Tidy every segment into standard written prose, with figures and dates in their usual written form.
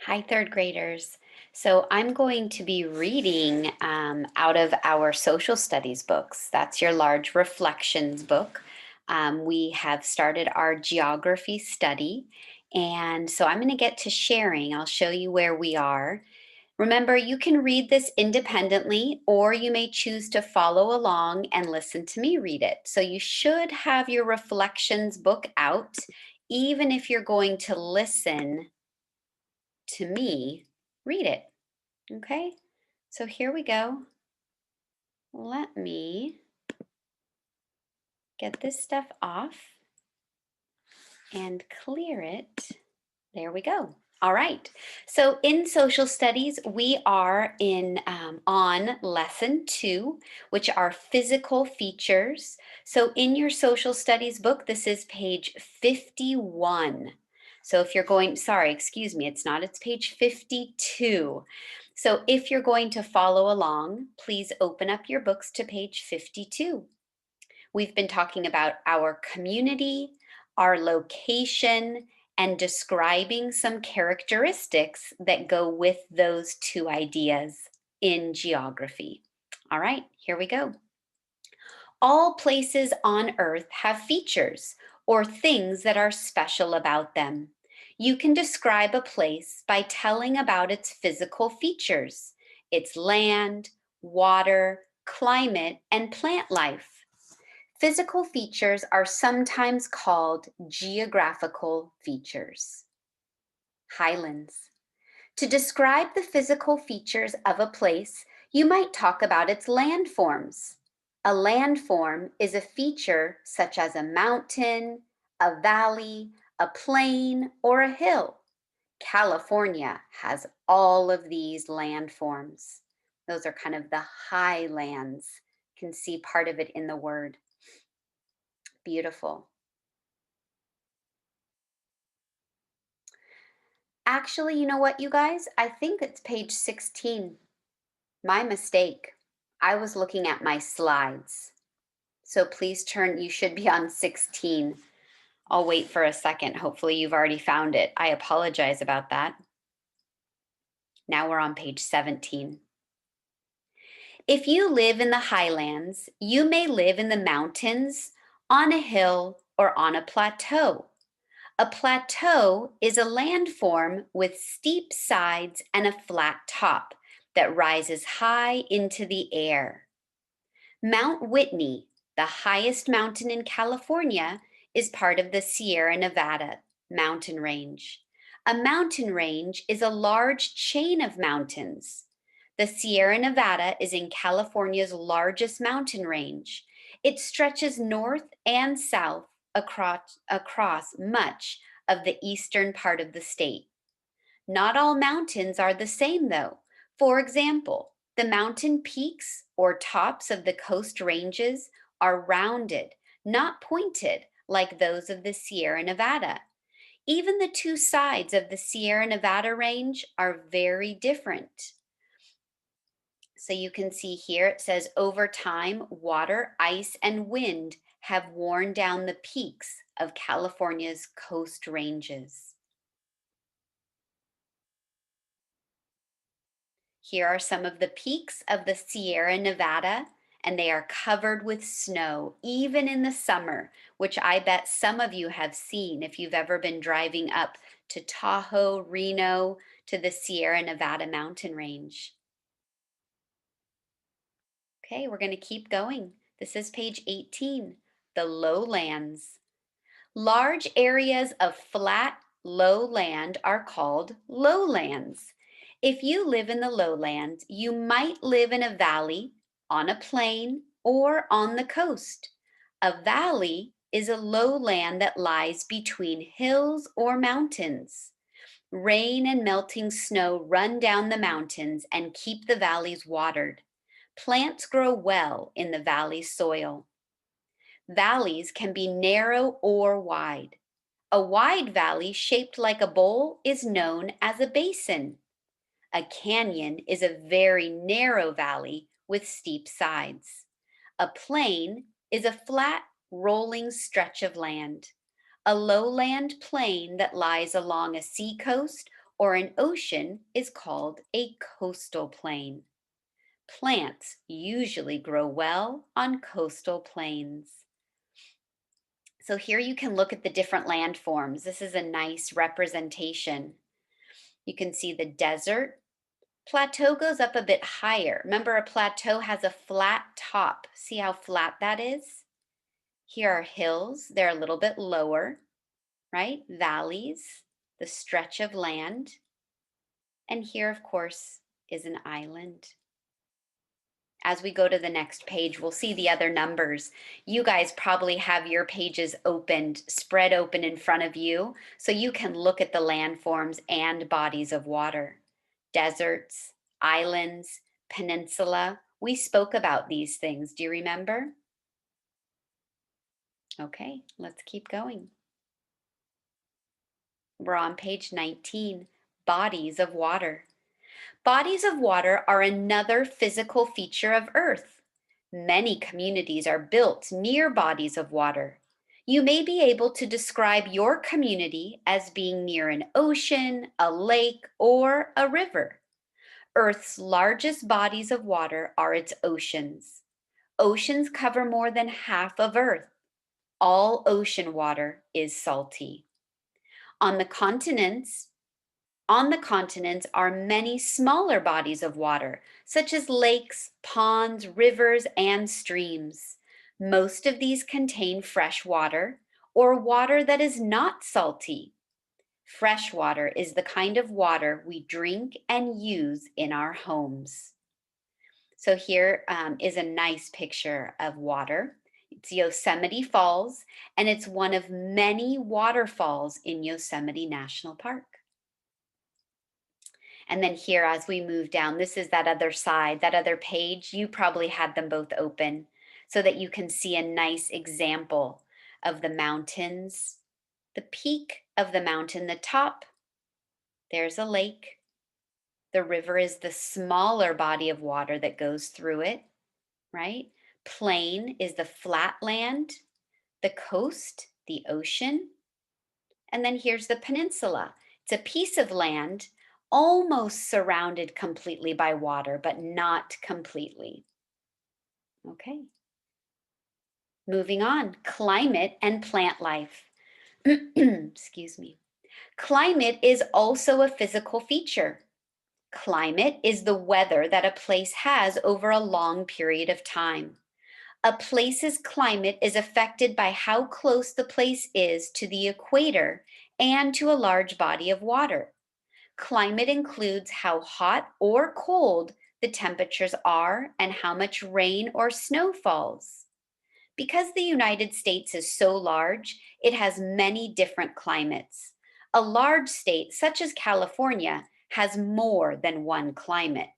Hi, third graders. So I'm going to be reading out of our social studies books. That's your large reflections book. We have started our geography study. And so I'm going to get to sharing. I'll show you where we are. Remember, you can read this independently, or you may choose to follow along and listen to me read it. So you should have your reflections book out, even if you're going to listen to me read it. Okay, so here we go. Let me get this stuff off and clear it. There we go. All right. So in social studies, we are in on lesson 2, which are physical features. So in your social studies book, this is page 51. So if you're going, sorry, excuse me, it's not, it's page 52. So if you're going to follow along, please open up your books to page 52. We've been talking about our community, our location, and describing some characteristics that go with those two ideas in geography. All right, here we go. All places on Earth have features or things that are special about them. You can describe a place by telling about its physical features, its land, water, climate, and plant life. Physical features are sometimes called geographical features. Highlands. To describe the physical features of a place, you might talk about its landforms. A landform is a feature such as a mountain, a valley, a plain, or a hill. California has all of these landforms. Those are kind of the highlands. You can see part of it in the word. Beautiful. Actually, you know what, you guys? I think it's page 16. My mistake. I was looking at my slides. So please turn, you should be on 16. I'll wait for a second. Hopefully you've already found it. I apologize about that. Now we're on page 17. If you live in the highlands, you may live in the mountains, on a hill, or on a plateau. A plateau is a landform with steep sides and a flat top that rises high into the air. Mount Whitney, the highest mountain in California, is part of the Sierra Nevada mountain range. A mountain range is a large chain of mountains. The Sierra Nevada is in California's largest mountain range. It stretches north and south across much of the eastern part of the state. Not all mountains are the same, though. For example, the mountain peaks or tops of the coast ranges are rounded, not pointed like those of the Sierra Nevada. Even the two sides of the Sierra Nevada range are very different. So you can see here it says over time, water, ice, and wind have worn down the peaks of California's coast ranges. Here are some of the peaks of the Sierra Nevada, and they are covered with snow, even in the summer, which I bet some of you have seen if you've ever been driving up to Tahoe, Reno, to the Sierra Nevada mountain range. Okay, we're going to keep going. This is page 18, the lowlands. Large areas of flat, low land are called lowlands. If you live in the lowlands, you might live in a valley, on a plain, or on the coast. A valley is a lowland that lies between hills or mountains. Rain and melting snow run down the mountains and keep the valleys watered. Plants grow well in the valley soil. Valleys can be narrow or wide. A wide valley shaped like a bowl is known as a basin. A canyon is a very narrow valley with steep sides. A plain is a flat, rolling stretch of land. A lowland plain that lies along a seacoast or an ocean is called a coastal plain. Plants usually grow well on coastal plains. So here you can look at the different landforms. This is a nice representation. You can see the desert. Plateau goes up a bit higher. Remember, a plateau has a flat top. See how flat that is? Here are hills. They're a little bit lower, right? Valleys, the stretch of land. And here, of course, is an island. As we go to the next page, we'll see the other numbers. You guys probably have your pages opened, spread open in front of you, so you can look at the landforms and bodies of water. Deserts, islands, peninsula. We spoke about these things. Do you remember? Okay, let's keep going. We're on page 19, bodies of water. Bodies of water are another physical feature of Earth. Many communities are built near bodies of water. You may be able to describe your community as being near an ocean, a lake, or a river. Earth's largest bodies of water are its oceans. Oceans cover more than half of Earth. All ocean water is salty. On the continents, are many smaller bodies of water, such as lakes, ponds, rivers, and streams. Most of these contain fresh water or water that is not salty. Fresh water is the kind of water we drink and use in our homes. So here is a nice picture of water. It's Yosemite Falls, and it's one of many waterfalls in Yosemite National Park. And then here, as we move down, this is that other side, that other page. You probably had them both open so that you can see a nice example of the mountains. The peak of the mountain, the top, there's a lake. The river is the smaller body of water that goes through it, right? Plain is the flat land, the coast, the ocean. And then here's the peninsula. It's a piece of land almost surrounded completely by water, but not completely. Okay. Moving on, climate and plant life. Excuse me. Climate is also a physical feature. Climate is the weather that a place has over a long period of time. A place's climate is affected by how close the place is to the equator and to a large body of water. Climate includes how hot or cold the temperatures are and how much rain or snow falls. Because the United States is so large, it has many different climates. A large state, such as California, has more than one climate.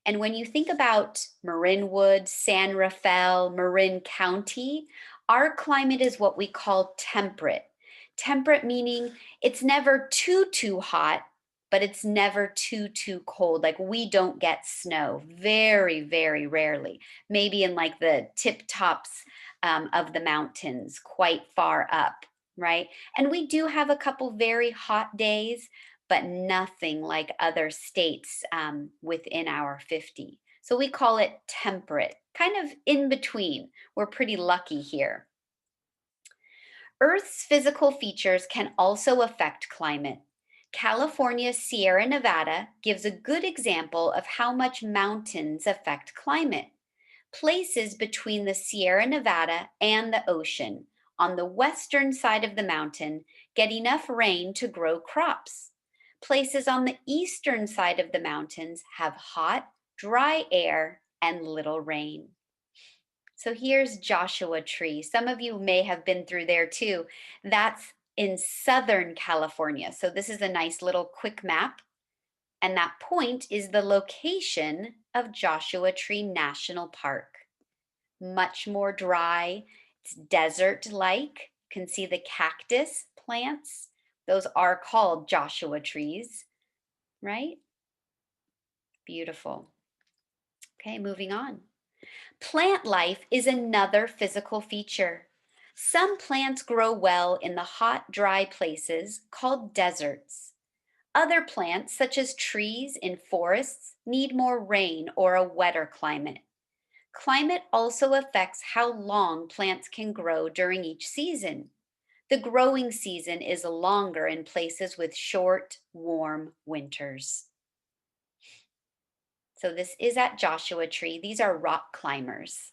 And when you think about Marin Wood, San Rafael, Marin County, our climate is what we call temperate. Temperate meaning it's never too hot, but it's never too cold. Like we don't get snow, very, very rarely. Maybe in like the tip tops of the mountains, quite far up, right? And we do have a couple very hot days, but nothing like other states within our 50. So we call it temperate, kind of in between. We're pretty lucky here. Earth's physical features can also affect climate. California's Sierra Nevada gives a good example of how much mountains affect climate. Places between the Sierra Nevada and the ocean on the western side of the mountain get enough rain to grow crops. Places on the eastern side of the mountains have hot, dry air and little rain. So here's Joshua Tree. Some of you may have been through there too. That's in Southern California. So this is a nice little quick map. And that point is the location of Joshua Tree National Park. Much more dry. It's desert-like. You can see the cactus plants. Those are called Joshua trees, right? Beautiful. Okay, moving on. Plant life is another physical feature. Some plants grow well in the hot, dry places called deserts. Other plants, such as trees in forests, need more rain or a wetter climate. Climate also affects how long plants can grow during each season. The growing season is longer in places with short, warm winters. So this is at Joshua Tree. These are rock climbers.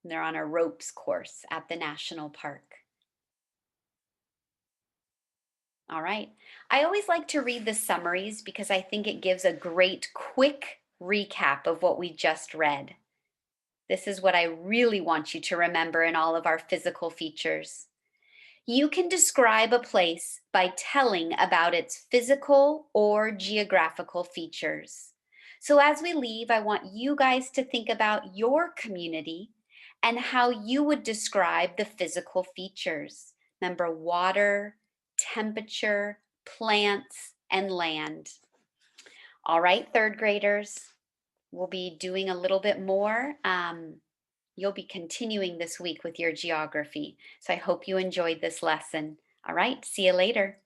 They're on a ropes course at the national park. All right. I always like to read the summaries because I think it gives a great quick recap of what we just read. This is what I really want you to remember in all of our physical features. You can describe a place by telling about its physical or geographical features. So, as we leave, I want you guys to think about your community and how you would describe the physical features. Remember, water, temperature, plants, and land. All right, third graders, we'll be doing a little bit more. You'll be continuing this week with your geography. So I hope you enjoyed this lesson. All right, see you later.